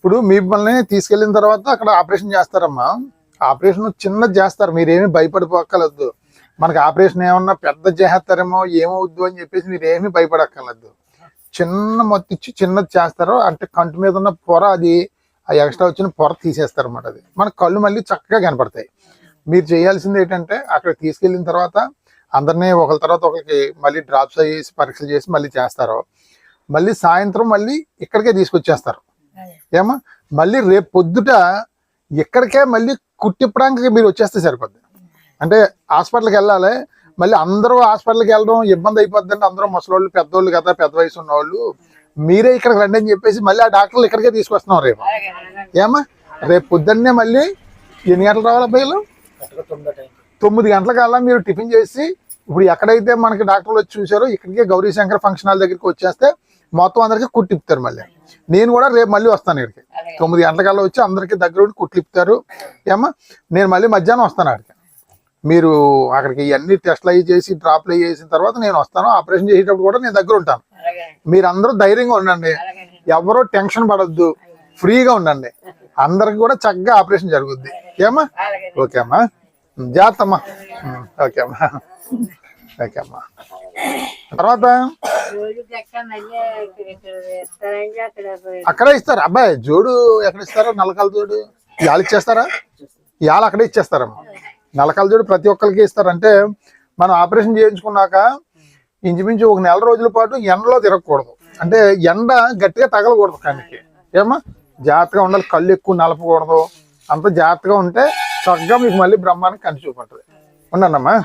ఇప్పుడు మిమ్మల్ని తీసుకెళ్ళిన తర్వాత అక్కడ ఆపరేషన్ చేస్తారమ్మా. ఆపరేషన్ చిన్నది చేస్తారు, మీరేమి భయపడిపోక్కర్లేదు. మనకి ఆపరేషన్ ఏమన్నా పెద్ద చేస్తారేమో ఏమవుద్దు అని చెప్పేసి మీరేమి భయపడక్కర్లేదు. చిన్న మొత్తం ఇచ్చి చిన్నది చేస్తారు. అంటే కంటి మీద ఉన్న పొర, అది ఆ ఎక్స్ట్రా వచ్చిన పొర తీసేస్తారు అన్నమాట. అది మన కళ్ళు మళ్ళీ చక్కగా కనపడతాయి. మీరు చేయాల్సింది ఏంటంటే అక్కడ తీసుకెళ్ళిన తర్వాత అందరినీ ఒకరి తర్వాత ఒకరికి మళ్ళీ డ్రాప్స్ అయ్యేసి పరీక్షలు చేసి మళ్ళీ చేస్తారు. మళ్ళీ సాయంత్రం మళ్ళీ ఇక్కడికే తీసుకొచ్చేస్తారు. ఏమా మళ్ళీ రేపు పొద్దుట ఇక్కడికే మళ్ళీ కుట్టిప్పడానికి మీరు వచ్చేస్తే సరిపోద్ది. అంటే హాస్పిటల్కి వెళ్ళాలి, మళ్ళీ అందరూ హాస్పిటల్కి వెళ్ళడం ఇబ్బంది అయిపోద్దండి. అందరూ ముసలోళ్ళు పెద్దోళ్ళు కదా, పెద్ద వయసు ఉన్నవాళ్ళు, మీరే ఇక్కడికి రండి అని చెప్పేసి మళ్ళీ ఆ డాక్టర్లు ఇక్కడికే తీసుకొస్తున్నాం రేపు. ఏమా రేపు పొద్దున్నే మళ్ళీ ఎన్ని గంటలు రావాలి అబ్బాయిలు? 9 గంటలకల్లా మీరు టిఫిన్ చేసి ఇప్పుడు ఎక్కడైతే మనకి డాక్టర్లు వచ్చి చూసారో ఇక్కడికే గౌరీశంకర్ ఫంక్షన్ హాల్ దగ్గరికి వచ్చేస్తే మొత్తం అందరికీ కుట్టిప్పుతారు. మళ్ళీ నేను కూడా రేపు మళ్ళీ వస్తాను ఇక్కడికి. 9 గంటలకల్లా వచ్చి అందరికీ దగ్గర ఉండి కుట్లిప్పుతారు. ఏమా నేను మళ్ళీ మధ్యాహ్నం వస్తాను అక్కడికి. మీరు అక్కడికి ఇవన్నీ టెస్ట్లు అవి చేసి డ్రాప్లు అవి చేసిన తర్వాత నేను వస్తాను. ఆపరేషన్ చేసేటప్పుడు కూడా నేను దగ్గర ఉంటాను. మీరందరూ ధైర్యంగా ఉండండి, ఎవరో టెన్షన్ పడద్దు, ఫ్రీగా ఉండండి. అందరికి కూడా చక్కగా ఆపరేషన్ జరుగుద్ది. ఏమా? ఓకే అమ్మా, జాగ్రత్త అమ్మా. ఓకే అమ్మా, ఓకే అమ్మా. తర్వాత అక్కడే ఇస్తారు అబ్బాయి జోడు. ఎక్కడ ఇస్తారా? నల్లకాల జోడు ఇవాళ ఇచ్చేస్తారా? ఇవాళ అక్కడే ఇచ్చేస్తారమ్మా. నల్లకాల జోడు ప్రతి ఒక్కరికి ఇస్తారంటే మనం ఆపరేషన్ చేయించుకున్నాక ఇంచుమించు 1 నెల రోజుల పాటు ఎండలో తిరగకూడదు. అంటే ఎండ గట్టిగా తగలకూడదు కళ్ళకి. ఏమా జాగ్రత్తగా ఉండాలి, కళ్ళు ఎక్కువ నలపకూడదు. అంత జాగ్రత్తగా ఉంటే చక్కగా మీకు మళ్ళీ బ్రహ్మాండంగా కంటి చూపంటుంది. ఉండన్నమ్మా.